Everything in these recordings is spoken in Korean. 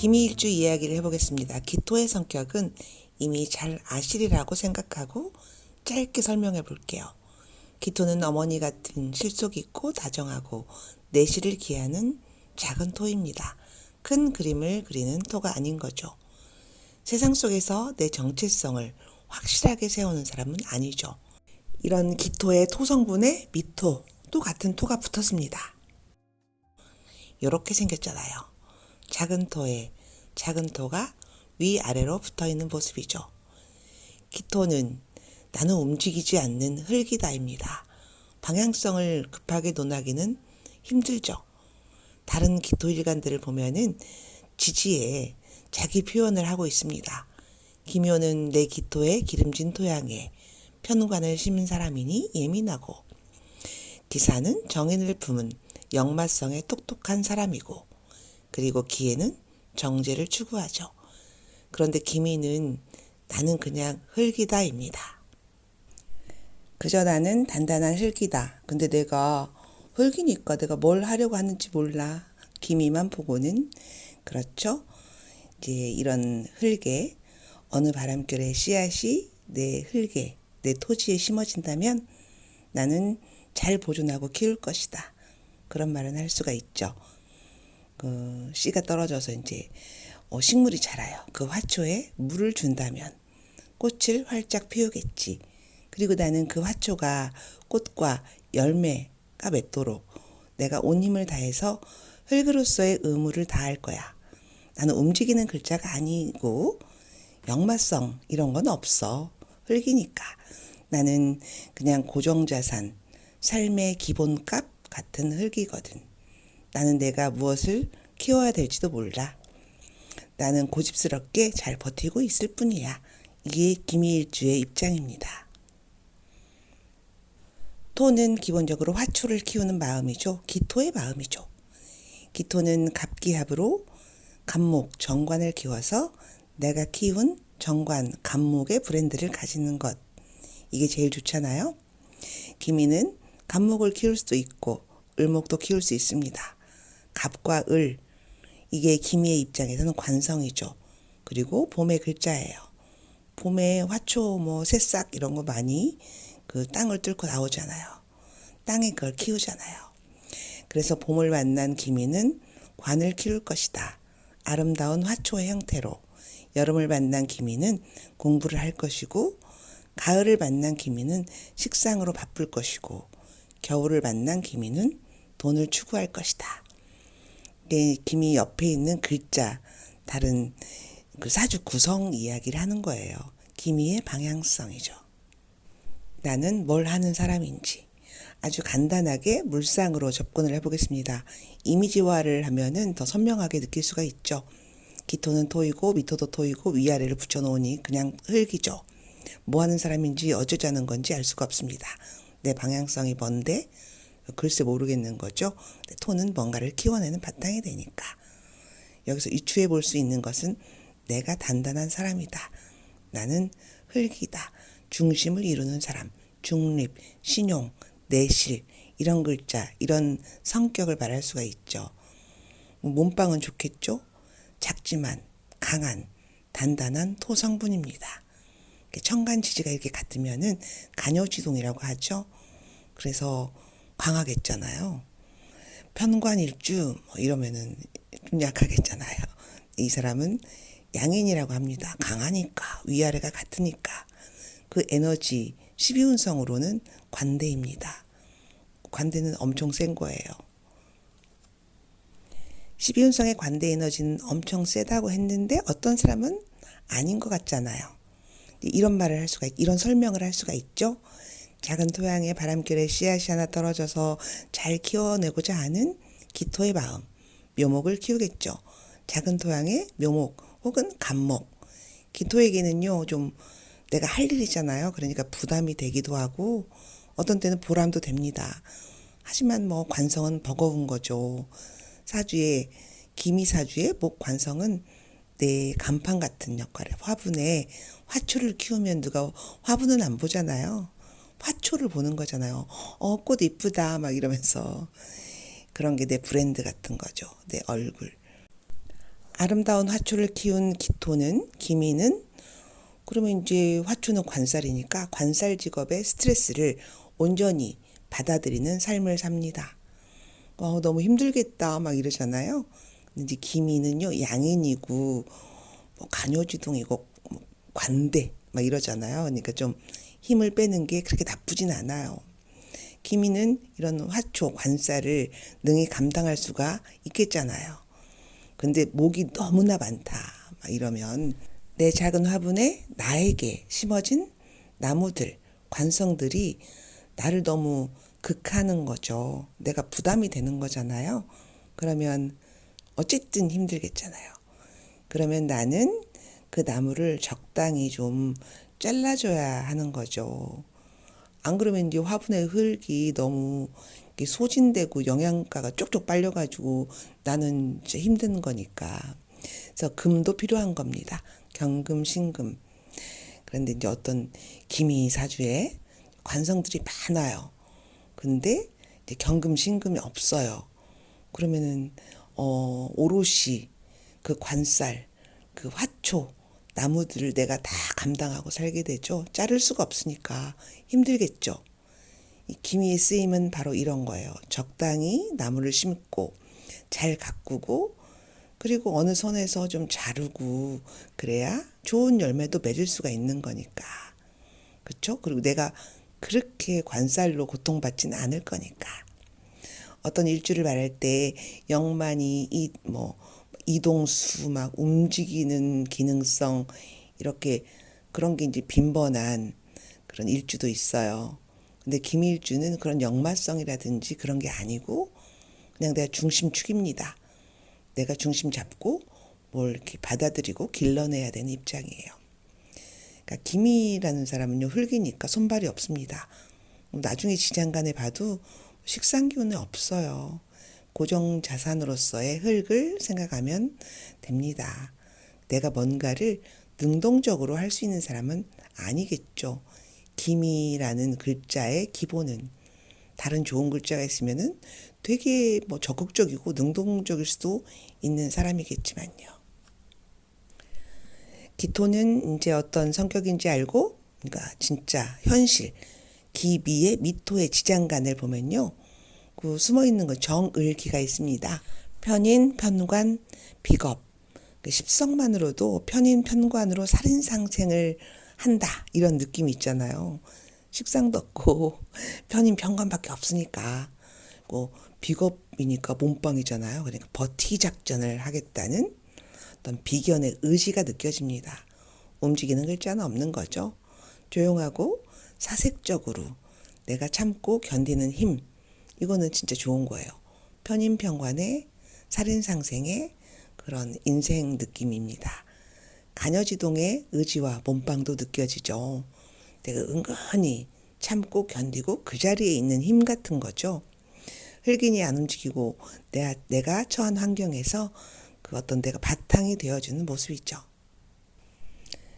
기미일주 이야기를 해보겠습니다. 기토의 성격은 이미 잘 아시리라고 생각하고 짧게 설명해 볼게요. 기토는 어머니 같은 실속 있고 다정하고 내실을 기하는 작은 토입니다. 큰 그림을 그리는 토가 아닌 거죠. 세상 속에서 내 정체성을 확실하게 세우는 사람은 아니죠. 이런 기토의 토성분에 미토, 또 같은 토가 붙었습니다. 이렇게 생겼잖아요. 작은 토가 위아래로 붙어있는 모습이죠. 기토는 나는 움직이지 않는 흙이다입니다. 방향성을 급하게 논하기는 힘들죠. 다른 기토 일간들을 보면은 지지에 자기 표현을 하고 있습니다. 기묘는 내 기토의 기름진 토양에 편관을 심은 사람이니 예민하고, 기사는 정인을 품은 역마성의 똑똑한 사람이고, 그리고 기에는 정제를 추구하죠. 그런데 기미는 나는 그냥 흙이다입니다. 그저 나는 단단한 흙이다. 근데 내가 흙이니까 내가 뭘 하려고 하는지 몰라. 기미만 보고는. 그렇죠? 이제 이런 흙에 어느 바람결의 씨앗이 내 흙에, 내 토지에 심어진다면 나는 잘 보존하고 키울 것이다. 그런 말은 할 수가 있죠. 그 씨가 떨어져서 이제 식물이 자라요. 그 화초에 물을 준다면 꽃을 활짝 피우겠지. 그리고 나는 그 화초가 꽃과 열매가 맺도록 내가 온 힘을 다해서 흙으로서의 의무를 다할 거야. 나는 움직이는 글자가 아니고 역마성 이런 건 없어. 흙이니까. 나는 그냥 고정자산, 삶의 기본값 같은 흙이거든. 나는 내가 무엇을 키워야 될지도 몰라. 나는 고집스럽게 잘 버티고 있을 뿐이야. 이게 기미일주의 입장입니다. 토는 기본적으로 화초를 키우는 마음이죠. 기토의 마음이죠. 기토는 갑기합으로 갑목, 정관을 키워서 내가 키운 정관, 갑목의 브랜드를 가지는 것. 이게 제일 좋잖아요. 기미는 갑목을 키울 수도 있고 을목도 키울 수 있습니다. 갑과 을, 이게 기미의 입장에서는 관성이죠. 그리고 봄의 글자예요. 봄에 화초, 새싹 이런 거 많이 그 땅을 뚫고 나오잖아요. 땅에 그걸 키우잖아요. 그래서 봄을 만난 기미는 관을 키울 것이다. 아름다운 화초의 형태로. 여름을 만난 기미는 공부를 할 것이고, 가을을 만난 기미는 식상으로 바쁠 것이고, 겨울을 만난 기미는 돈을 추구할 것이다. 기미 옆에 있는 글자, 다른 그 사주 구성 이야기를 하는 거예요. 기미의 방향성이죠. 나는 뭘 하는 사람인지 아주 간단하게 물상으로 접근을 해보겠습니다. 이미지화를 하면은 더 선명하게 느낄 수가 있죠. 기토는 토이고 미토도 토이고 위아래를 붙여놓으니 그냥 흙이죠. 뭐 하는 사람인지 어쩌자는 건지 알 수가 없습니다. 내 방향성이 뭔데? 글쎄 모르겠는 거죠. 토는 뭔가를 키워내는 바탕이 되니까. 여기서 유추해 볼 수 있는 것은 내가 단단한 사람이다. 나는 흙이다. 중심을 이루는 사람. 중립, 신용, 내실 이런 글자, 이런 성격을 말할 수가 있죠. 몸빵은 좋겠죠. 작지만 강한, 단단한 토성분입니다. 천간지지가 이렇게 같으면은 간요지동이라고 하죠. 그래서 강하겠잖아요. 편관일주 이러면은 좀 약하겠잖아요. 이 사람은 양인이라고 합니다. 강하니까, 위아래가 같으니까. 그 에너지 12운성으로는 관대입니다. 관대는 엄청 센 거예요. 12운성의 관대 에너지는 엄청 세다고 했는데 어떤 사람은 아닌 것 같잖아요. 이런 말을 할 수가 이런 설명을 할 수가 있죠. 작은 토양에 바람결에 씨앗이 하나 떨어져서 잘 키워내고자 하는 기토의 마음, 묘목을 키우겠죠. 작은 토양에 묘목 혹은 갑목. 기토에게는요, 좀 내가 할 일이잖아요. 그러니까 부담이 되기도 하고 어떤 때는 보람도 됩니다. 하지만 관성은 버거운 거죠. 사주의 기미사주의 목 관성은 내 간판 같은 역할에 화분에 화초를 키우면 누가 화분은 안 보잖아요. 화초를 보는 거잖아요. 꽃 이쁘다 막 이러면서. 그런 게 내 브랜드 같은 거죠. 내 얼굴. 아름다운 화초를 키운 기토는, 기미는, 그러면 이제 화초는 관살이니까 관살 직업의 스트레스를 온전히 받아들이는 삶을 삽니다. 너무 힘들겠다 막 이러잖아요. 근데 이제 기미는요, 양인이고 뭐 간요지동이고 뭐 관대 막 이러잖아요. 그러니까 좀 힘을 빼는 게 그렇게 나쁘진 않아요. 기미는 이런 화초 관살을 능히 감당할 수가 있겠잖아요. 근데 목이 너무나 많다 막 이러면 내 작은 화분에 나에게 심어진 나무들, 관성들이 나를 너무 극하는 거죠. 내가 부담이 되는 거잖아요. 그러면 어쨌든 힘들겠잖아요. 그러면 나는 그 나무를 적당히 좀 잘라줘야 하는 거죠. 안 그러면 이제 화분의 흙이 너무 소진되고 영양가가 쪽쪽 빨려가지고 나는 진짜 힘든 거니까. 그래서 금도 필요한 겁니다. 경금, 신금. 그런데 이제 어떤 기미사주에 관성들이 많아요. 근데 이제 경금, 신금이 없어요. 그러면은 오롯이 그 관살, 그 화초, 나무들을 내가 다 감당하고 살게 되죠. 자를 수가 없으니까 힘들겠죠. 이 기미의 쓰임은 바로 이런 거예요. 적당히 나무를 심고 잘 가꾸고 그리고 어느 선에서 좀 자르고 그래야 좋은 열매도 맺을 수가 있는 거니까. 그렇죠? 그리고 내가 그렇게 관살로 고통받지는 않을 거니까. 어떤 일주를 말할 때 영만이 이동수 막 움직이는 기능성 이렇게 그런 게 이제 빈번한 그런 일주도 있어요. 근데 김일주는 그런 역마성이라든지 그런 게 아니고 그냥 내가 중심축입니다. 내가 중심 잡고 뭘 이렇게 받아들이고 길러내야 되는 입장이에요. 그러니까 김이라는 사람은요 흙이니까 손발이 없습니다. 나중에 지장간에 봐도 식상 기운이 없어요. 고정 자산으로서의 흙을 생각하면 됩니다. 내가 뭔가를 능동적으로 할 수 있는 사람은 아니겠죠. 기미라는 글자의 기본은 다른 좋은 글자가 있으면은 되게 뭐 적극적이고 능동적일 수도 있는 사람이겠지만요. 기토는 이제 어떤 성격인지 알고, 그러니까 진짜 현실, 기미의 미토의 지장간을 보면요. 그 숨어 있는 거 정을기가 있습니다. 편인, 편관, 비겁. 십성만으로도 편인, 편관으로 살인상생을 한다. 이런 느낌이 있잖아요. 식상도 없고 편인, 편관밖에 없으니까. 비겁이니까 몸빵이잖아요. 그러니까 버티기 작전을 하겠다는 어떤 비견의 의지가 느껴집니다. 움직이는 글자는 없는 거죠. 조용하고 사색적으로 내가 참고 견디는 힘. 이거는 진짜 좋은 거예요. 편인편관의 살인상생의 그런 인생 느낌입니다. 간여지동의 의지와 몸빵도 느껴지죠. 내가 은근히 참고 견디고 그 자리에 있는 힘 같은 거죠. 흙인이 안 움직이고 내가 처한 환경에서 그 어떤 내가 바탕이 되어주는 모습이죠.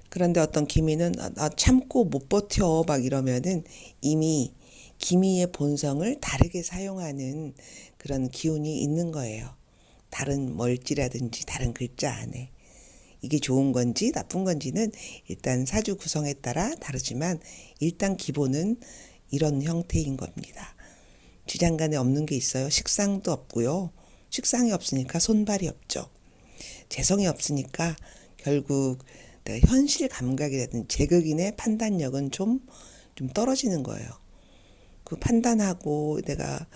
그런데 어떤 기미는 참고 못 버텨 막 이러면은 이미 기미의 본성을 다르게 사용하는 그런 기운이 있는 거예요. 다른 멀지라든지 다른 글자 안에. 이게 좋은 건지 나쁜 건지는 일단 사주 구성에 따라 다르지만 일단 기본은 이런 형태인 겁니다. 지장간에 없는 게 있어요. 식상도 없고요. 식상이 없으니까 손발이 없죠. 재성이 없으니까 결국 내가 현실 감각이라든지 제극인의 판단력은 좀 떨어지는 거예요. 그 판단하고 내가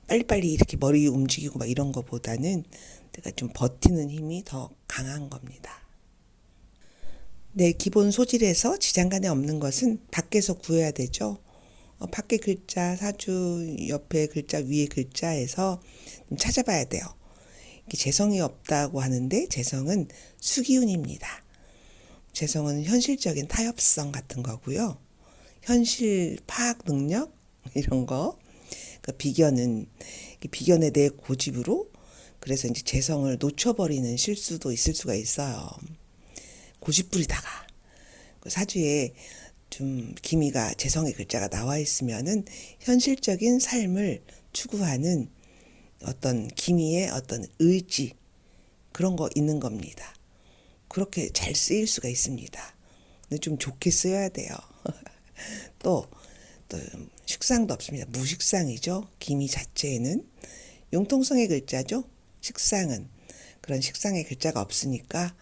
빨리빨리 이렇게 머리 움직이고 막 이런 거보다는 내가 좀 버티는 힘이 더 강한 겁니다. 내 기본 소질에서 지장간에 없는 것은 밖에서 구해야 되죠. 밖에 글자, 사주 옆에 글자, 위에 글자에서 좀 찾아봐야 돼요. 재성이 없다고 하는데 재성은 수기운입니다. 재성은 현실적인 타협성 같은 거고요. 현실 파악 능력 이런 거. 그러니까 비견의 내 고집으로 그래서 이제 재성을 놓쳐버리는 실수도 있을 수가 있어요. 고집부리다가 그 사주에 좀 기미가 재성의 글자가 나와 있으면은 현실적인 삶을 추구하는 어떤 기미의 어떤 의지 그런 거 있는 겁니다. 그렇게 잘 쓰일 수가 있습니다. 근데 좀 좋게 써야 돼요. 또, 또 식상도 없습니다. 무식상이죠. 기미 자체에는 융통성의 글자죠. 식상은 그런 식상의 글자가 없으니까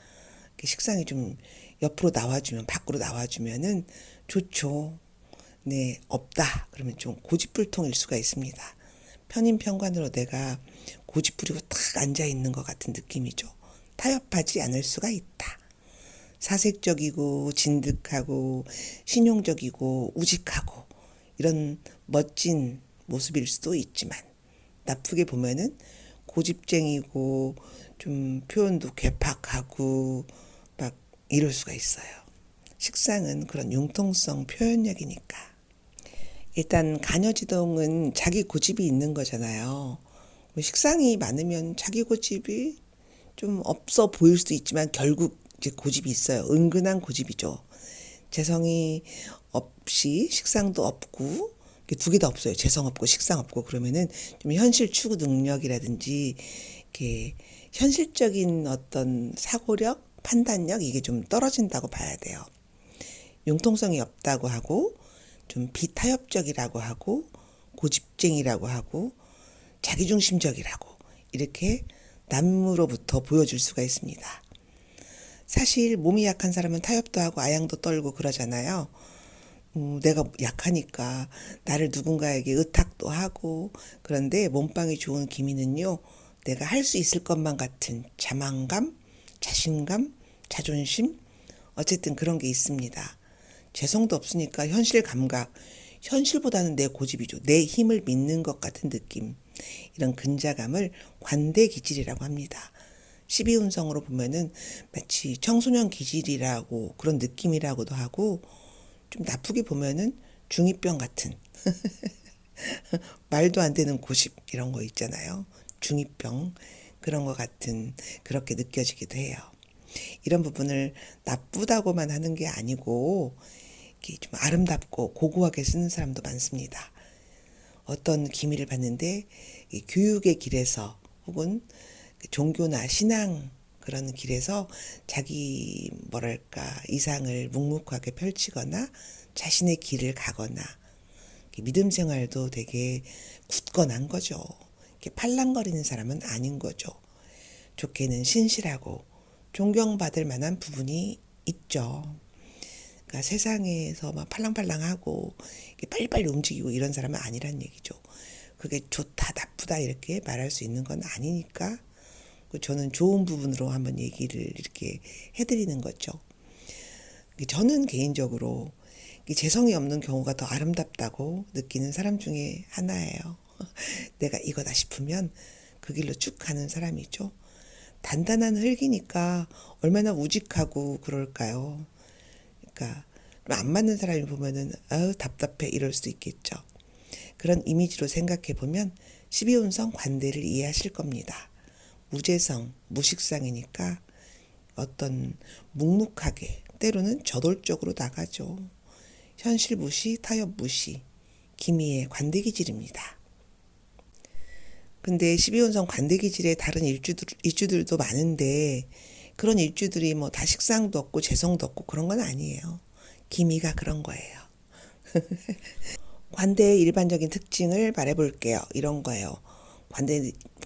식상이 좀 옆으로 나와주면 밖으로 나와주면은 좋죠. 네, 없다 그러면 좀 고집불통일 수가 있습니다. 편인편관으로 내가 고집 부리고 탁 앉아 있는 것 같은 느낌이죠. 타협하지 않을 수가 있다. 사색적이고 진득하고 신용적이고 우직하고 이런 멋진 모습일 수도 있지만 나쁘게 보면은 고집쟁이고 좀 표현도 괴팍하고 막 이럴 수가 있어요. 식상은 그런 융통성 표현력이니까. 일단 간여지동은 자기 고집이 있는 거잖아요. 식상이 많으면 자기 고집이 좀 없어 보일 수도 있지만 결국 이제 고집이 있어요. 은근한 고집이죠. 재성이 없이 식상도 없고 두 개 다 없어요. 재성 없고 식상 없고 그러면은 좀 현실 추구 능력이라든지 이렇게 현실적인 어떤 사고력, 판단력 이게 좀 떨어진다고 봐야 돼요. 융통성이 없다고 하고 좀 비타협적이라고 하고 고집쟁이라고 하고 자기중심적이라고 이렇게 남으로부터 보여줄 수가 있습니다. 사실 몸이 약한 사람은 타협도 하고 아양도 떨고 그러잖아요. 내가 약하니까 나를 누군가에게 의탁도 하고 그런데 몸빵이 좋은 기미는요. 내가 할 수 있을 것만 같은 자만감, 자신감, 자존심 어쨌든 그런 게 있습니다. 재성도 없으니까 현실 감각, 현실보다는 내 고집이죠. 내 힘을 믿는 것 같은 느낌. 이런 근자감을 관대 기질이라고 합니다. 12운성으로 보면은 마치 청소년 기질이라고 그런 느낌이라고도 하고 좀 나쁘게 보면은 중2병 같은 말도 안 되는 고집 이런 거 있잖아요. 중2병 그런 거 같은 그렇게 느껴지기도 해요. 이런 부분을 나쁘다고만 하는 게 아니고 좀 아름답고 고고하게 쓰는 사람도 많습니다. 어떤 기미를 봤는데 교육의 길에서 혹은 종교나 신앙 그런 길에서 자기 뭐랄까 이상을 묵묵하게 펼치거나 자신의 길을 가거나 믿음 생활도 되게 굳건한 거죠. 팔랑거리는 사람은 아닌 거죠. 좋게는 신실하고 존경받을 만한 부분이 있죠. 그러니까 세상에서 막 팔랑팔랑하고 빨리빨리 움직이고 이런 사람은 아니란 얘기죠. 그게 좋다 나쁘다 이렇게 말할 수 있는 건 아니니까 저는 좋은 부분으로 한번 얘기를 이렇게 해드리는 거죠. 저는 개인적으로 재성이 없는 경우가 더 아름답다고 느끼는 사람 중에 하나예요. 내가 이거다 싶으면 그 길로 쭉 가는 사람이죠. 단단한 흙이니까 얼마나 우직하고 그럴까요. 그러니까 안 맞는 사람이 보면은 아유 답답해 이럴 수도 있겠죠. 그런 이미지로 생각해 보면 12운성 관대를 이해하실 겁니다. 무재성, 무식상이니까 어떤 묵묵하게 때로는 저돌적으로 나가죠. 현실 무시, 타협 무시, 기미의 관대 기질입니다. 근데 12운성 관대 기질의 다른 일주들도 많은데 그런 일주들이 뭐 다 식상도 없고 재성도 없고 그런 건 아니에요. 기미가 그런 거예요. 관대의 일반적인 특징을 말해볼게요. 이런 거예요.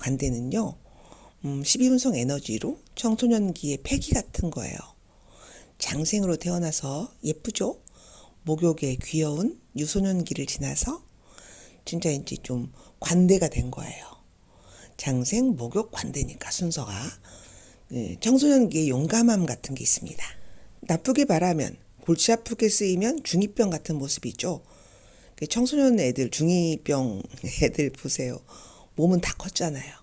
관대는요. 12운성 에너지로 청소년기의 패기 같은 거예요. 장생으로 태어나서 예쁘죠? 목욕의 귀여운 유소년기를 지나서 진짜 이제 좀 관대가 된 거예요. 장생, 목욕, 관대니까 순서가. 청소년기의 용감함 같은 게 있습니다. 나쁘게 말하면 골치 아프게 쓰이면 중2병 같은 모습이죠. 청소년 애들, 중2병 애들 보세요. 몸은 다 컸잖아요.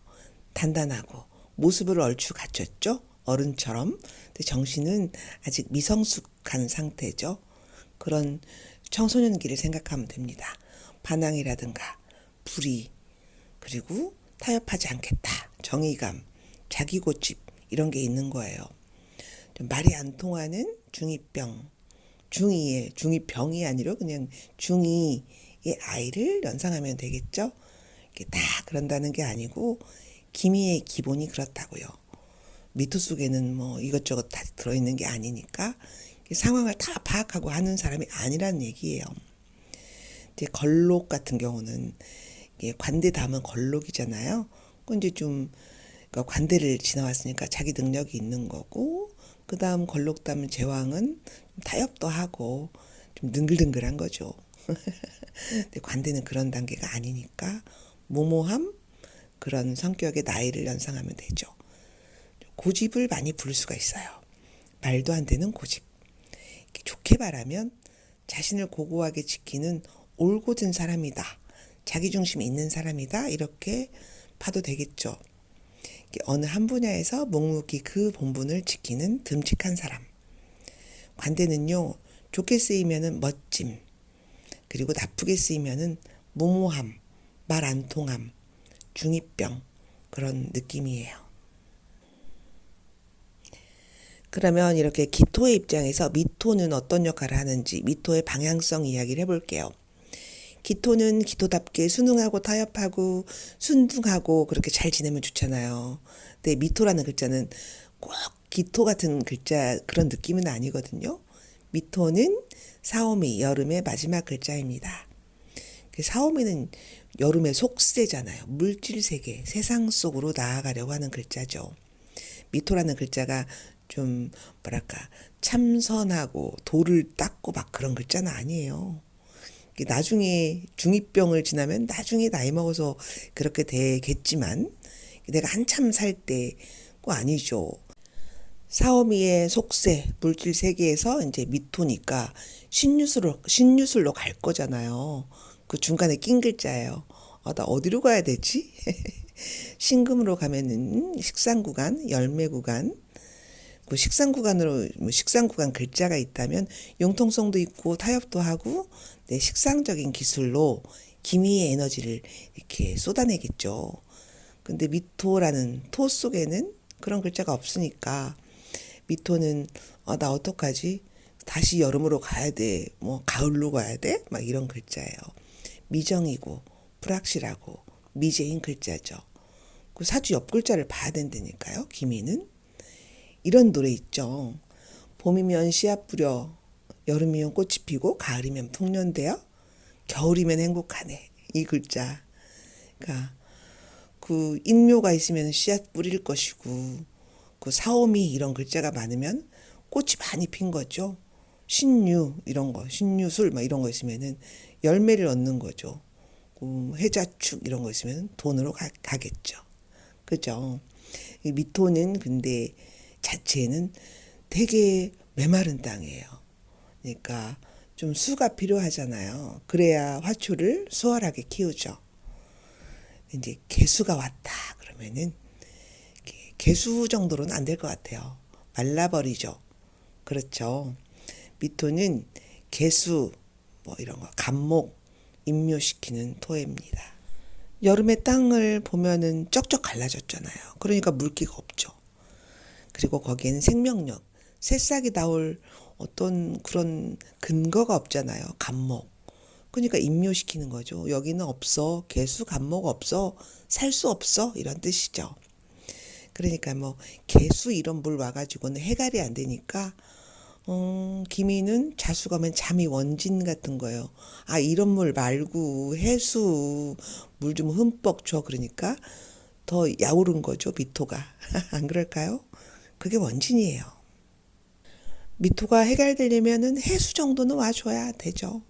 단단하고 모습을 얼추 갖췄죠. 어른처럼. 근데 정신은 아직 미성숙한 상태죠. 그런 청소년기를 생각하면 됩니다. 반항이라든가 불의 그리고 타협하지 않겠다. 정의감, 자기 고집 이런 게 있는 거예요. 말이 안 통하는 중2병, 중2병이 아니라 그냥 중2의 아이를 연상하면 되겠죠. 이게 다 그런다는 게 아니고 기미의 기본이 그렇다고요. 미토 속에는 뭐 이것저것 다 들어있는 게 아니니까 상황을 다 파악하고 하는 사람이 아니라는 얘기예요. 이제 걸록 같은 경우는 관대 다음은 걸록이잖아요. 그 이제 좀 그러니까 관대를 지나왔으니까 자기 능력이 있는 거고, 그 다음 걸록 다음 제왕은 타협도 하고 좀 능글능글한 거죠. 근데 관대는 그런 단계가 아니니까 모모함, 그런 성격의 나이를 연상하면 되죠. 고집을 많이 부를 수가 있어요. 말도 안 되는 고집. 좋게 말하면 자신을 고고하게 지키는 올곧은 사람이다. 자기중심이 있는 사람이다. 이렇게 봐도 되겠죠. 어느 한 분야에서 묵묵히 그 본분을 지키는 듬직한 사람. 관대는요, 좋게 쓰이면은 멋짐, 그리고 나쁘게 쓰이면은 무모함, 말 안 통함, 중이병, 그런 느낌이에요. 그러면 이렇게 기토의 입장에서 미토는 어떤 역할을 하는지 미토의 방향성 이야기를 해볼게요. 기토는 기토답게 순응하고 타협하고 순둥하고 그렇게 잘 지내면 좋잖아요. 근데 미토라는 글자는 꼭 기토 같은 글자 그런 느낌은 아니거든요. 미토는 사오미, 여름의 마지막 글자입니다. 사오미는 여름의 속세잖아요. 물질 세계, 세상 속으로 나아가려고 하는 글자죠. 미토라는 글자가 좀 뭐랄까 참선하고 돌을 닦고 막 그런 글자는 아니에요. 나중에 중이병을 지나면 나중에 나이 먹어서 그렇게 되겠지만 내가 한참 살 때 거 아니죠. 사오미의 속세 물질 세계에서 이제 미토니까 신유술로 갈 거잖아요. 그 중간에 낀 글자예요. 나 어디로 가야 되지? 신금으로 가면은 식상구간, 열매구간, 그 식상구간으로 식상구간 글자가 있다면 융통성도 있고 타협도 하고 식상적인 기술로 기미의 에너지를 이렇게 쏟아내겠죠. 근데 미토라는 토 속에는 그런 글자가 없으니까 미토는 나 어떡하지? 다시 여름으로 가야 돼. 뭐 가을로 가야 돼? 막 이런 글자예요. 미정이고 불확실하고 미제인 글자죠. 그 사주 옆 글자를 봐야 된다니까요. 기미는. 이런 노래 있죠. 봄이면 씨앗 뿌려, 여름이면 꽃이 피고, 가을이면 풍년되어, 겨울이면 행복하네. 이 글자. 그러니까 그 인묘가 있으면 씨앗 뿌릴 것이고, 그 사오미 이런 글자가 많으면 꽃이 많이 핀 거죠. 신유 이런 거, 신유술 막 이런 거 있으면은 열매를 얻는 거죠. 해자축 이런 거 있으면 돈으로 가겠죠. 그죠? 이 미토는 근데 자체는 되게 메마른 땅이에요. 그러니까 좀 수가 필요하잖아요. 그래야 화초를 수월하게 키우죠. 이제 개수가 왔다 그러면은 개수 정도로는 안 될 것 같아요. 말라버리죠. 그렇죠. 미토는 개수 뭐 이런 거 감목 임묘시키는 토해입니다. 여름에 땅을 보면은 쩍쩍 갈라졌잖아요. 그러니까 물기가 없죠. 그리고 거기에는 생명력, 새싹이 나올 어떤 그런 근거가 없잖아요. 감목. 그러니까 임묘시키는 거죠. 여기는 없어. 개수 감목 없어. 살 수 없어. 이런 뜻이죠. 그러니까 뭐 개수 이런 물 와가지고는 해갈이 안 되니까 기미는 자수가면 잠이 원진 같은 거예요. 이런 물 말고 해수 물 좀 흠뻑 줘. 그러니까 더 야오른 거죠. 미토가. 안 그럴까요? 그게 원진이에요. 미토가 해갈되려면은 해수 정도는 와줘야 되죠.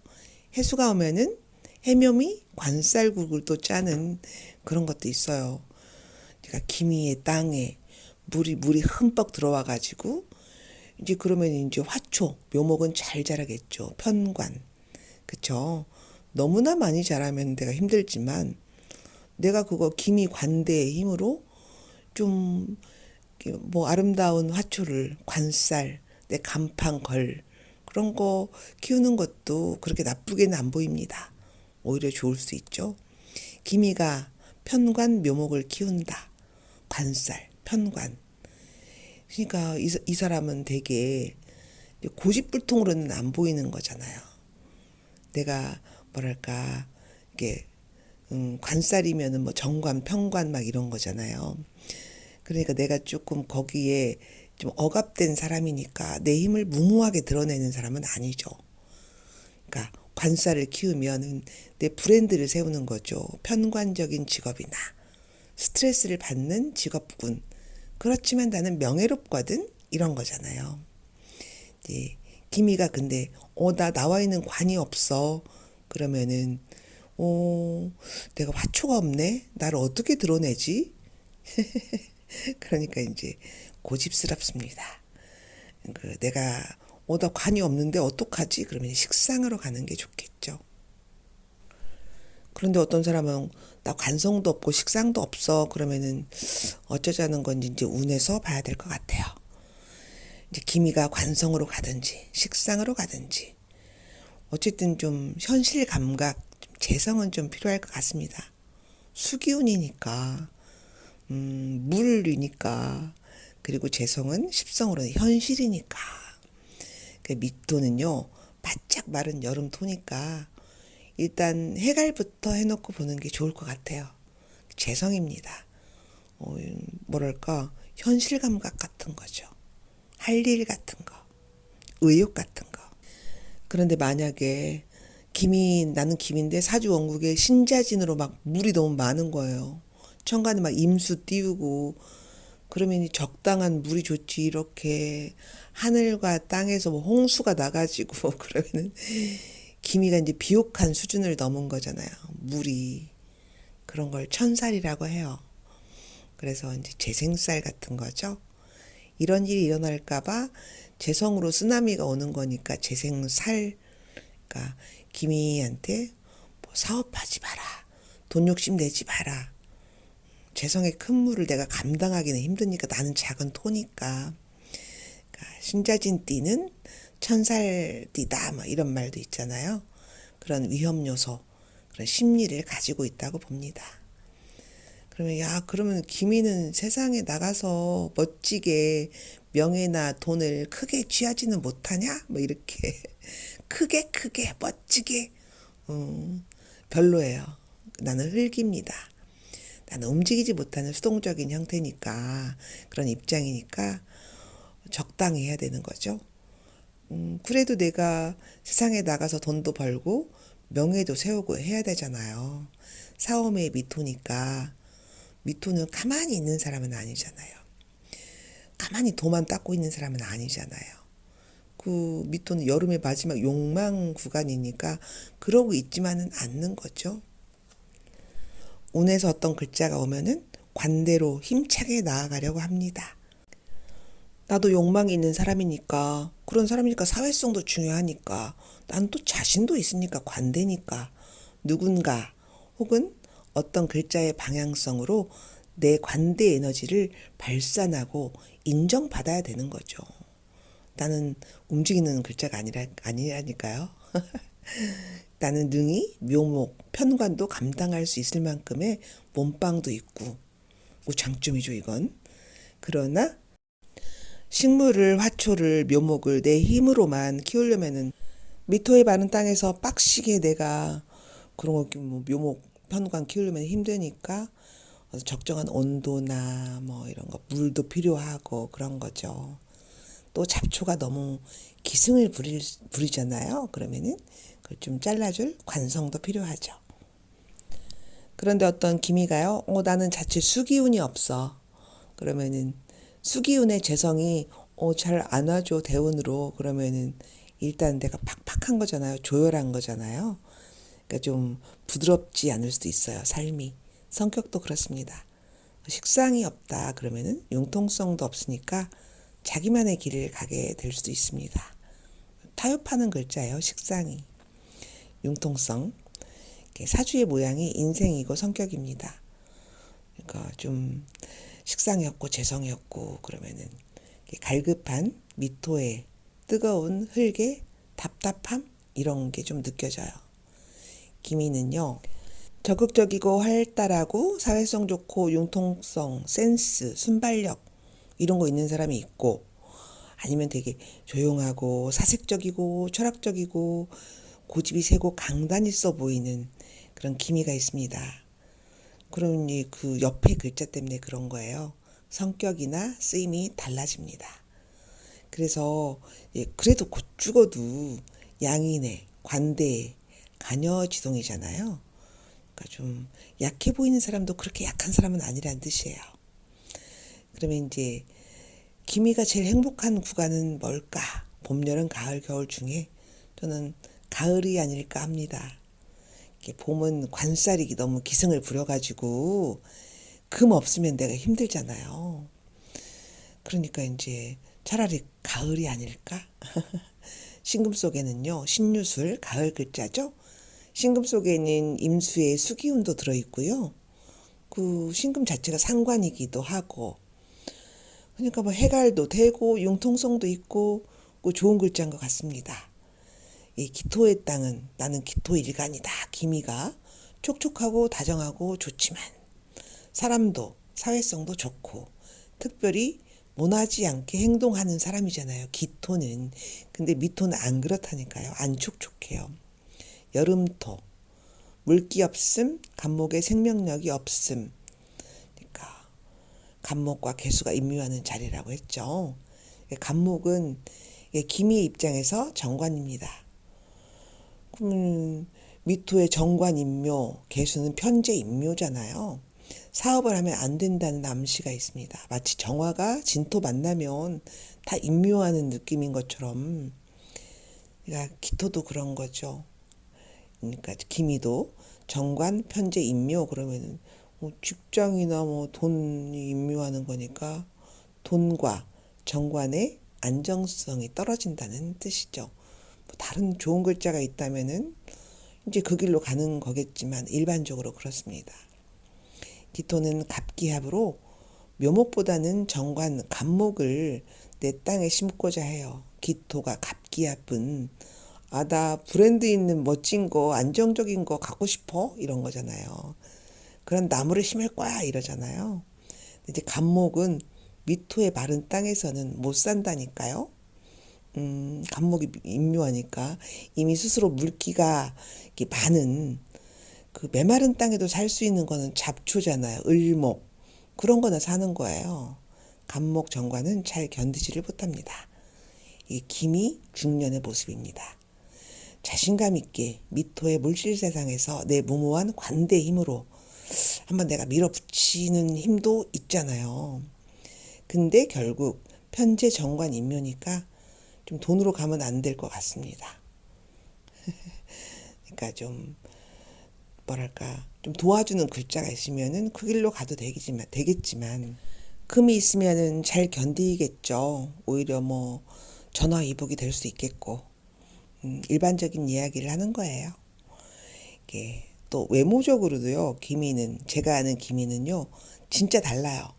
해수가 오면은 해묘미 관쌀국을 또 짜는 그런 것도 있어요. 그러니까 기미의 땅에 물이 흠뻑 들어와 가지고 이제 그러면 이제 화초 묘목은 잘 자라겠죠. 편관. 그쵸? 너무나 많이 자라면 내가 힘들지만 내가 그거 기미 관대의 힘으로 좀 뭐 아름다운 화초를 관쌀, 내 간판 걸 그런 거 키우는 것도 그렇게 나쁘게는 안 보입니다. 오히려 좋을 수 있죠. 기미가 편관 묘목을 키운다. 관쌀, 편관. 그러니까 이 사람은 되게 고집불통으로는 안 보이는 거잖아요. 내가 뭐랄까 이게 관쌀이면은 뭐 정관, 편관 막 이런 거잖아요. 그러니까 내가 조금 거기에 좀 억압된 사람이니까 내 힘을 무모하게 드러내는 사람은 아니죠. 그러니까 관사를 키우면은 내 브랜드를 세우는 거죠. 편관적인 직업이나 스트레스를 받는 직업군. 그렇지만 나는 명예롭거든? 이런 거잖아요. 이제 기미가 근데 나 나와 있는 관이 없어. 그러면은 내가 화초가 없네. 나를 어떻게 드러내지? 그러니까 이제 고집스럽습니다. 내가 나 관이 없는데 어떡하지? 그러면 식상으로 가는 게 좋겠죠. 그런데 어떤 사람은 나 관성도 없고 식상도 없어. 그러면은 어쩌자는 건지 이제 운에서 봐야 될 것 같아요. 이제 기미가 관성으로 가든지 식상으로 가든지 어쨌든 좀 현실 감각, 재성은 좀 필요할 것 같습니다. 수기운이니까, 물이니까, 그리고 재성은 십성으로 현실이니까. 그 밑토는요, 바짝 마른 여름 토니까 일단 해갈부터 해놓고 보는 게 좋을 것 같아요. 재성입니다. 뭐랄까, 현실 감각 같은 거죠. 할 일 같은 거, 의욕 같은 거. 그런데 만약에 나는 김인데 사주 원국에 신자진으로 막 물이 너무 많은 거예요. 천간에 막 임수 띄우고 그러면 적당한 물이 좋지. 이렇게 하늘과 땅에서 뭐 홍수가 나가지고 그러면은 기미가 이제 비옥한 수준을 넘은 거잖아요. 물이. 그런 걸 천살이라고 해요. 그래서 이제 재생살 같은 거죠. 이런 일이 일어날까봐 재성으로 쓰나미가 오는 거니까 재생살. 그러니까 기미한테 뭐 사업하지 마라. 돈 욕심 내지 마라. 재성의 큰 물을 내가 감당하기는 힘드니까 나는 작은 토니까. 그러니까 신자진 띠는 천살 띠다 뭐 이런 말도 있잖아요. 그런 위험 요소, 그런 심리를 가지고 있다고 봅니다. 그러면 기미는 세상에 나가서 멋지게 명예나 돈을 크게 취하지는 못하냐? 뭐 이렇게 크게 멋지게 별로예요. 나는 흙입니다. 나는 움직이지 못하는 수동적인 형태니까 그런 입장이니까 적당히 해야 되는 거죠. 그래도 내가 세상에 나가서 돈도 벌고 명예도 세우고 해야 되잖아요. 사오의 미토니까 미토는 가만히 있는 사람은 아니잖아요. 가만히 도만 닦고 있는 사람은 아니잖아요. 그 미토는 여름의 마지막 욕망 구간이니까 그러고 있지만은 않는 거죠. 운에서 어떤 글자가 오면은 관대로 힘차게 나아가려고 합니다. 나도 욕망이 있는 사람이니까 그런 사람이니까 사회성도 중요하니까 난 또 자신도 있으니까 관대니까 누군가 혹은 어떤 글자의 방향성으로 내 관대 에너지를 발산하고 인정받아야 되는 거죠. 나는 움직이는 글자가 아니라니까요. 나는 능히 묘목, 편관도 감당할 수 있을 만큼의 몸빵도 있고, 뭐 장점이죠, 이건. 그러나 식물을, 화초를, 묘목을 내 힘으로만 키우려면은 미토에 바른 땅에서 빡시게 내가 그런 거 뭐 묘목, 편관 키우려면 힘드니까 적정한 온도나 뭐 이런 거 물도 필요하고 그런 거죠. 또 잡초가 너무 기승을 부리잖아요. 그러면은 그걸 좀 잘라줄 관성도 필요하죠. 그런데 어떤 기미가요. 나는 자칫 수기운이 없어. 그러면은 수기운의 재성이 잘 안 와줘 대운으로. 그러면은 일단 내가 팍팍한 거잖아요. 조열한 거잖아요. 그러니까 좀 부드럽지 않을 수도 있어요. 삶이. 성격도 그렇습니다. 식상이 없다. 그러면은 융통성도 없으니까 자기만의 길을 가게 될 수도 있습니다. 타협하는 글자예요. 식상이. 융통성. 사주의 모양이 인생이고 성격입니다. 그러니까 좀 식상이 없고 재성이 없고 그러면은 갈급한 미토의 뜨거운 흙의 답답함 이런 게 좀 느껴져요. 기미는요. 적극적이고 활달하고 사회성 좋고 융통성, 센스, 순발력 이런 거 있는 사람이 있고 아니면 되게 조용하고 사색적이고 철학적이고 고집이 세고 강단 있어 보이는 그런 기미가 있습니다. 그러니 그 옆에 글자 때문에 그런 거예요. 성격이나 쓰임이 달라집니다. 그래서 그래도 곧 죽어도 양인의, 관대의, 가녀지동이잖아요. 그러니까 좀 약해 보이는 사람도 그렇게 약한 사람은 아니란 뜻이에요. 그러면 이제 기미가 제일 행복한 구간은 뭘까? 봄, 여름, 가을, 겨울 중에 저는 가을이 아닐까 합니다. 봄은 관살이 너무 기승을 부려가지고 금 없으면 내가 힘들잖아요. 그러니까 이제 차라리 가을이 아닐까? 신금 속에는요, 신유술, 가을 글자죠. 신금 속에는 임수의 수기운도 들어있고요. 그 신금 자체가 상관이기도 하고, 그러니까 뭐 해갈도 되고 융통성도 있고 그 좋은 글자인 것 같습니다. 이 기토의 땅은 나는 기토 일간이다. 기미가 촉촉하고 다정하고 좋지만 사람도 사회성도 좋고 특별히 모나지 않게 행동하는 사람이잖아요. 기토는. 근데 미토는 안 그렇다니까요. 안 촉촉해요. 여름토, 물기 없음, 간목의 생명력이 없음. 그러니까 간목과 개수가 임묘하는 자리라고 했죠. 간목은 기미의 입장에서 정관입니다. 그러면 미토의 정관 임묘, 개수는 편재 임묘잖아요. 사업을 하면 안 된다는 암시가 있습니다. 마치 정화가 진토 만나면 다 임묘하는 느낌인 것처럼, 그러니까 기토도 그런 거죠. 그러니까 기미도 정관, 편재, 임묘 그러면 뭐 직장이나 뭐 돈이 임묘하는 거니까 돈과 정관의 안정성이 떨어진다는 뜻이죠. 뭐 다른 좋은 글자가 있다면은 이제 그 길로 가는 거겠지만 일반적으로 그렇습니다. 기토는 갑기합으로 묘목보다는 정관, 간목을 내 땅에 심고자 해요. 기토가 갑기합은 나 브랜드 있는 멋진 거, 안정적인 거 갖고 싶어? 이런 거잖아요. 그런 나무를 심을 거야 이러잖아요. 이제 간목은 미토의 마른 땅에서는 못 산다니까요. 간목이 임묘하니까 이미 스스로 물기가 많은 그 메마른 땅에도 살 수 있는 거는 잡초잖아요. 을목 그런 거나 사는 거예요. 간목 정관은 잘 견디지를 못합니다. 이게 기미 중년의 모습입니다. 자신감 있게 미토의 물질 세상에서 내 무모한 관대의 힘으로 한번 내가 밀어붙이는 힘도 있잖아요. 근데 결국 편재 정관 임묘니까 좀 돈으로 가면 안 될 것 같습니다. 그러니까 좀 뭐랄까 좀 도와주는 글자가 있으면은 그 길로 가도 되겠지만 금이 있으면은 잘 견디겠죠. 오히려 뭐 전화위복이 될 수 있겠고 일반적인 이야기를 하는 거예요. 이게 또 외모적으로도요. 기미는 제가 아는 기미는요. 진짜 달라요.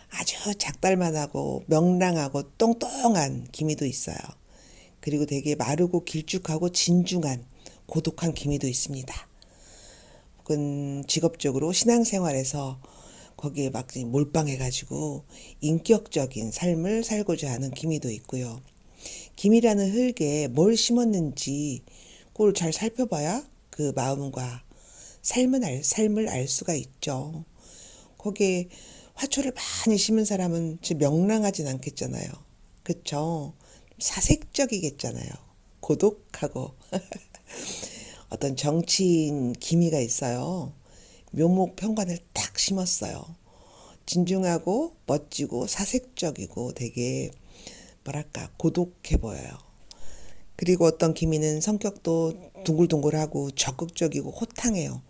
아주 작달만하고 명랑하고 똥똥한 기미도 있어요. 그리고 되게 마르고 길쭉하고 진중한 고독한 기미도 있습니다. 혹은 직업적으로 신앙생활에서 거기에 막 몰빵해가지고 인격적인 삶을 살고자 하는 기미도 있고요. 기미라는 흙에 뭘 심었는지 그걸 잘 살펴봐야 그 마음과 삶을 알 수가 있죠. 거기에 화초를 많이 심은 사람은 명랑하진 않겠잖아요. 그쵸? 사색적이겠잖아요. 고독하고 어떤 정치인 기미가 있어요. 묘목 편관을 딱 심었어요. 진중하고 멋지고 사색적이고 되게 뭐랄까 고독해 보여요. 그리고 어떤 기미는 성격도 둥글둥글하고 적극적이고 호탕해요.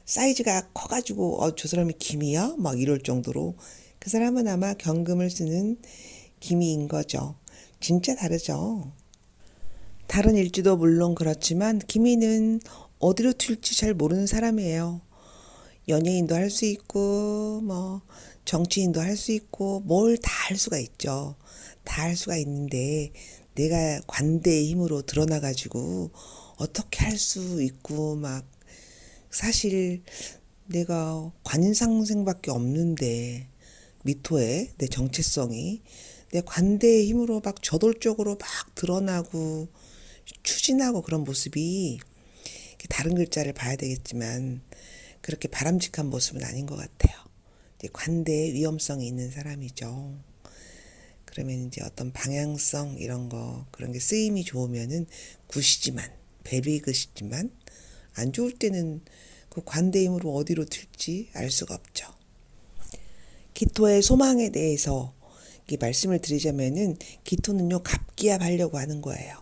사이즈가 커가지고 저 사람이 기미야? 막 이럴 정도로 그 사람은 아마 경금을 쓰는 기미인 거죠. 진짜 다르죠. 다른 일지도 물론 그렇지만 기미는 어디로 튈지 잘 모르는 사람이에요. 연예인도 할 수 있고 뭐 정치인도 할 수 있고 뭘 다 할 수가 있죠. 다 할 수가 있는데 내가 관대의 힘으로 드러나가지고 어떻게 할 수 있고 막 사실 내가 관인상생밖에 없는데 미토의 내 정체성이 내 관대의 힘으로 막 저돌적으로 막 드러나고 추진하고 그런 모습이 다른 글자를 봐야 되겠지만 그렇게 바람직한 모습은 아닌 것 같아요. 이제 관대의 위험성이 있는 사람이죠. 그러면 이제 어떤 방향성 이런 거 그런 게 쓰임이 좋으면은 굿이지만 베리굿이지만 안 좋을 때는 그 관대임으로 어디로 튈지 알 수가 없죠. 기토의 소망에 대해서 말씀을 드리자면은 기토는요 갑기압하려고 하는 거예요.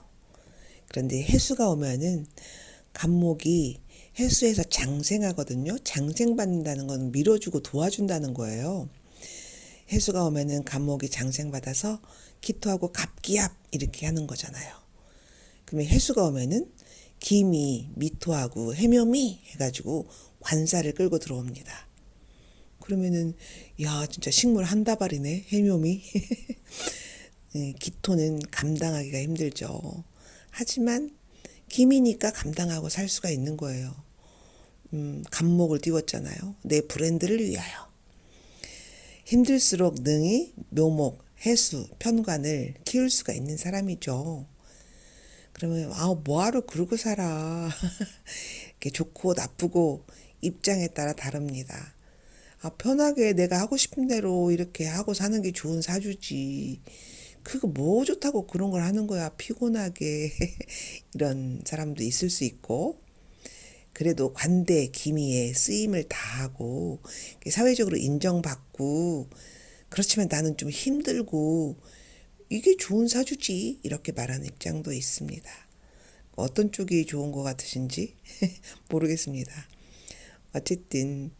그런데 해수가 오면은 갑목이 해수에서 장생하거든요. 장생받는다는 건 밀어주고 도와준다는 거예요. 해수가 오면은 갑목이 장생받아서 기토하고 갑기압 이렇게 하는 거잖아요. 그러면 해수가 오면은 기미, 미토하고 해묘미 해가지고 관사를 끌고 들어옵니다. 그러면은 야 진짜 식물 한 다발이네 해묘미. 기토는 감당하기가 힘들죠. 하지만 기미니까 감당하고 살 수가 있는 거예요. 갑목을 띄웠잖아요. 내 브랜드를 위하여. 힘들수록 능히 묘목, 해수, 편관을 키울 수가 있는 사람이죠. 그러면 뭐하러 그러고 살아. 이렇게 좋고 나쁘고 입장에 따라 다릅니다. 편하게 내가 하고 싶은 대로 이렇게 하고 사는 게 좋은 사주지. 그거 뭐 좋다고 그런 걸 하는 거야. 피곤하게. 이런 사람도 있을 수 있고. 그래도 관대, 기미에 쓰임을 다하고 사회적으로 인정받고 그렇지만 나는 좀 힘들고 이게 좋은 사주지 이렇게 말하는 입장도 있습니다. 어떤 쪽이 좋은 것 같으신지 모르겠습니다. 어쨌든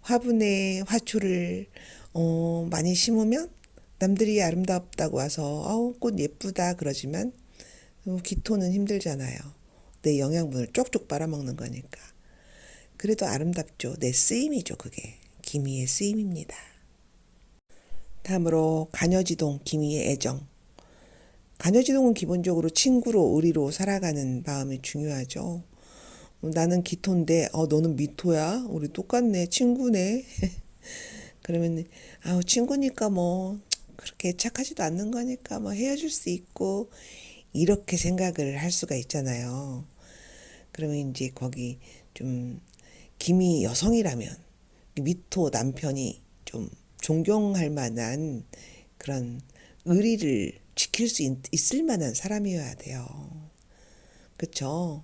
화분에 화초를 많이 심으면 남들이 아름답다고 와서 꽃 예쁘다 그러지만 기토는 힘들잖아요. 내 영양분을 쪽쪽 빨아먹는 거니까. 그래도 아름답죠. 내 쓰임이죠. 그게 기미의 쓰임입니다. 다음으로 간여지동 기미의 애정. 간여지동은 기본적으로 친구로 의리로 살아가는 마음이 중요하죠. 나는 기토인데 너는 미토야? 우리 똑같네. 친구네. 그러면 친구니까 뭐 그렇게 착하지도 않는 거니까 뭐 헤어질 수 있고 이렇게 생각을 할 수가 있잖아요. 그러면 이제 거기 좀 기미 여성이라면 미토 남편이 좀 존경할 만한 그런 의리를 지킬 수 있을 만한 사람이어야 돼요. 그쵸?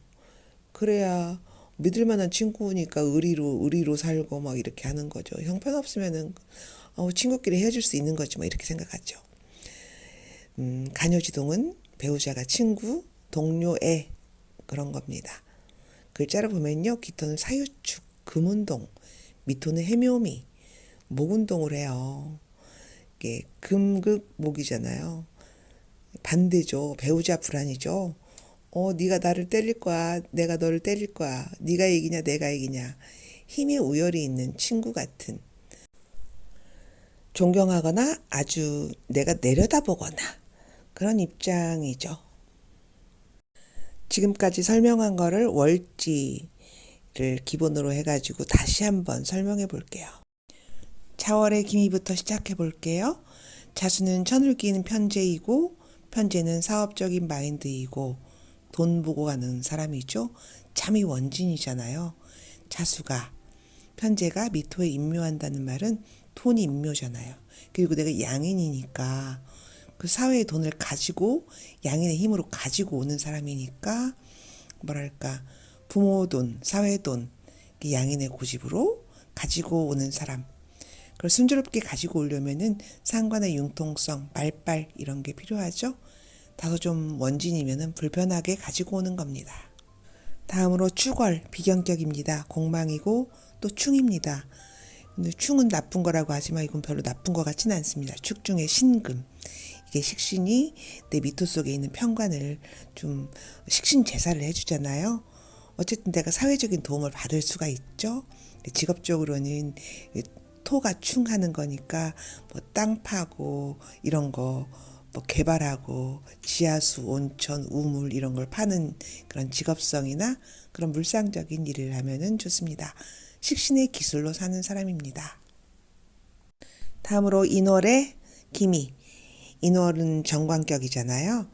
그래야 믿을 만한 친구니까 의리로 살고 막 이렇게 하는 거죠. 형편없으면은 친구끼리 헤어질 수 있는 거지 뭐 이렇게 생각하죠. 간여지동은 배우자가 친구, 동료애 그런 겁니다. 글자를 보면요. 기토는 사유축, 금운동, 미토는 해묘미, 목운동을 해요. 이게 금극목이잖아요. 반대죠. 배우자 불안이죠. 네가 나를 때릴 거야. 내가 너를 때릴 거야. 네가 이기냐 내가 이기냐. 힘의 우열이 있는 친구 같은. 존경하거나 아주 내가 내려다보거나 그런 입장이죠. 지금까지 설명한 거를 월지를 기본으로 해가지고 다시 한번 설명해 볼게요. 차월의 기미부터 시작해 볼게요. 자수는 천을 끼는 편재이고 편재는 사업적인 마인드이고 돈 보고 가는 사람이죠. 참이 원진이잖아요. 자수가 편재가 미토에 임묘한다는 말은 돈이 임묘잖아요. 그리고 내가 양인이니까 그 사회의 돈을 가지고 양인의 힘으로 가지고 오는 사람이니까 뭐랄까 부모 돈, 사회 돈 양인의 고집으로 가지고 오는 사람. 그걸 순조롭게 가지고 오려면은 상관의 융통성, 말빨 이런 게 필요하죠. 다소 좀 원진이면은 불편하게 가지고 오는 겁니다. 다음으로 축월, 비견격입니다. 공망이고 또 충입니다. 근데 충은 나쁜 거라고 하지만 이건 별로 나쁜 것 같지는 않습니다. 축 중에 신금. 이게 식신이 내 미토 속에 있는 편관을 좀 식신 제사를 해주잖아요. 어쨌든 내가 사회적인 도움을 받을 수가 있죠. 직업적으로는 토가 충하는 거니까 뭐 땅 파고 이런 거 뭐 개발하고 지하수, 온천, 우물 이런 걸 파는 그런 직업성이나 그런 물상적인 일을 하면은 좋습니다. 식신의 기술로 사는 사람입니다. 다음으로 인월의 기미. 인월은 정관격이잖아요.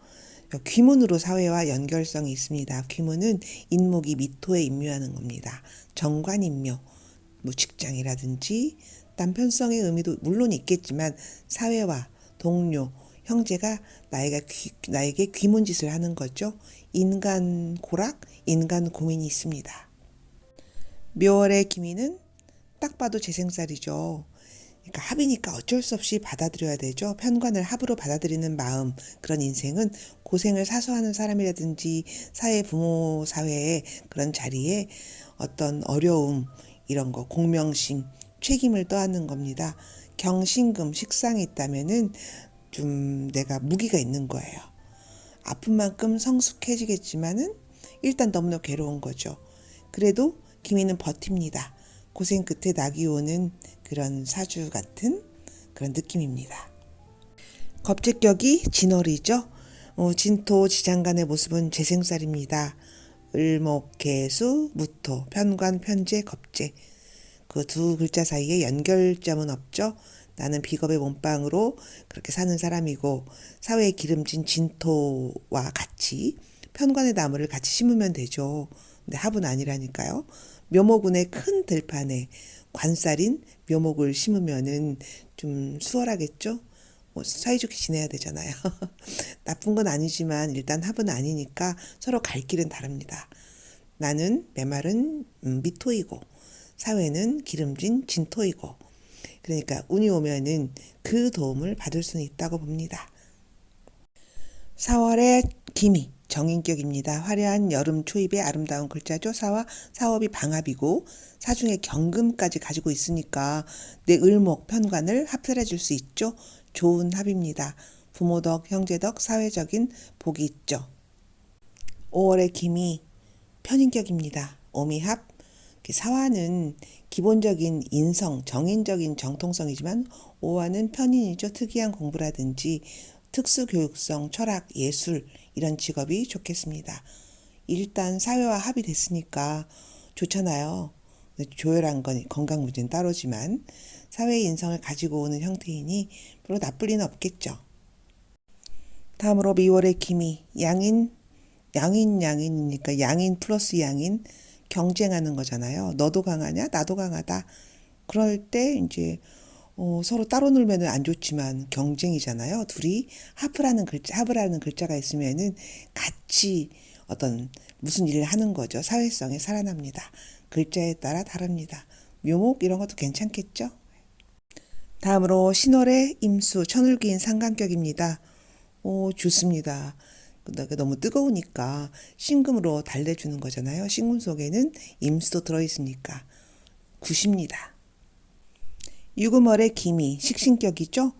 귀문으로 사회와 연결성이 있습니다. 귀문은 인목이 미토에 임묘하는 겁니다. 정관인묘. 뭐 직장이라든지 남편성의 의미도 물론 있겠지만 사회와 동료, 형제가 나에게 귀문짓을 하는 거죠. 인간 고락, 인간 고민이 있습니다. 묘월의 기미는 딱 봐도 재생살이죠. 그러니까 합이니까 어쩔 수 없이 받아들여야 되죠. 편관을 합으로 받아들이는 마음, 그런 인생은 고생을 사서 하는 사람이라든지 사회, 부모 사회의 그런 자리에 어떤 어려움, 이런 거, 공명심, 책임을 떠안는 겁니다. 경신금, 식상이 있다면은 좀 내가 무기가 있는 거예요. 아픈 만큼 성숙해지겠지만은 일단 너무나 괴로운 거죠. 그래도 기미는 버팁니다. 고생 끝에 낙이 오는 그런 사주 같은 그런 느낌입니다. 겁재격이 진월이죠. 진토 지장간의 모습은 재생살입니다. 을목, 개수, 무토, 편관, 편재, 겁재. 그 두 글자 사이에 연결점은 없죠. 나는 비겁의 몸빵으로 그렇게 사는 사람이고 사회에 기름진 진토와 같이 편관의 나무를 같이 심으면 되죠. 근데 합은 아니라니까요. 묘목운의 큰 들판에 관살인 묘목을 심으면은 좀 수월하겠죠. 뭐 사이좋게 지내야 되잖아요. 나쁜 건 아니지만 일단 합은 아니니까 서로 갈 길은 다릅니다. 나는 메마른 미토이고 사회는 기름진 진토이고 그러니까 운이 오면은 그 도움을 받을 수는 있다고 봅니다. 4월의 기미 정인격입니다. 화려한 여름 초입의 아름다운 글자죠. 사와 사업이 방합이고 사중에 경금까지 가지고 있으니까 내 을목 편관을 합살해 줄 수 있죠. 좋은 합입니다. 부모덕, 형제덕, 사회적인 복이 있죠. 5월의 기미 편인격입니다. 오미합 사화는 기본적인 인성, 정인적인 정통성이지만 오화는 편인이죠. 특이한 공부라든지 특수교육성, 철학, 예술 이런 직업이 좋겠습니다. 일단 사회와 합이 됐으니까 좋잖아요. 조열한 건 건강 문제는 따로지만 사회의 인성을 가지고 오는 형태이니 별로 나쁠 리는 없겠죠. 다음으로 미월의 기미 양인이니까 양인 플러스 양인 경쟁하는 거잖아요. 너도 강하냐? 나도 강하다. 그럴 때 이제 서로 따로 놀면은 안 좋지만 경쟁이잖아요. 둘이 합을 하는 글자가 있으면은 같이 어떤 무슨 일을 하는 거죠. 사회성이 살아납니다. 글자에 따라 다릅니다. 묘목 이런 것도 괜찮겠죠? 다음으로 신월의 임수 천을기인 상관격입니다. 좋습니다. 너무 뜨거우니까 신금으로 달래주는 거잖아요. 신금 속에는 임수도 들어있으니까 굿입니다. 유금월의 기미, 식신격이죠.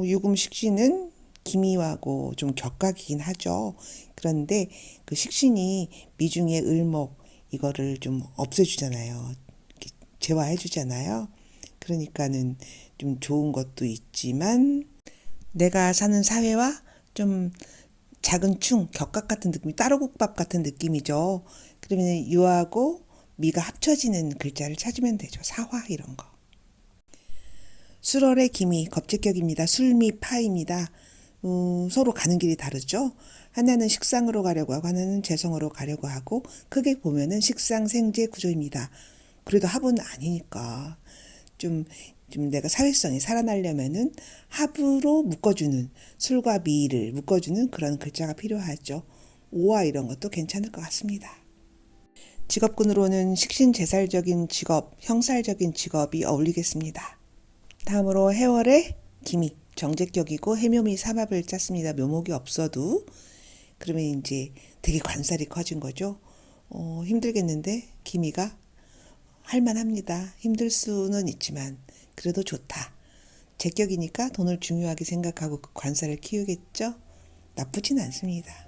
유금 식신은 기미하고 좀 격각이긴 하죠. 그런데 그 식신이 미중의 을목 이거를 좀 없애주잖아요. 제화해 주잖아요. 그러니까는 좀 좋은 것도 있지만 내가 사는 사회와 좀 작은 충, 격각 같은 느낌이 따로국밥 같은 느낌이죠. 그러면 유하고 미가 합쳐지는 글자를 찾으면 되죠. 사화 이런 거. 술월의 기미, 겁재격입니다. 술미 파입니다. 서로 가는 길이 다르죠. 하나는 식상으로 가려고 하고 하나는 재성으로 가려고 하고 크게 보면은 식상생재 구조입니다. 그래도 합은 아니니까 좀 내가 사회성이 살아나려면은 합으로 묶어주는 술과 미를 묶어주는 그런 글자가 필요하죠. 오와 이런 것도 괜찮을 것 같습니다. 직업군으로는 식신제살적인 직업, 형살적인 직업이 어울리겠습니다. 다음으로 해월의 기미, 정제격이고 해묘미 삼합을 짰습니다. 묘목이 없어도 그러면 이제 되게 관살이 커진 거죠. 힘들겠는데 기미가 할만합니다. 힘들 수는 있지만 그래도 좋다. 제격이니까 돈을 중요하게 생각하고 그 관살을 키우겠죠. 나쁘진 않습니다.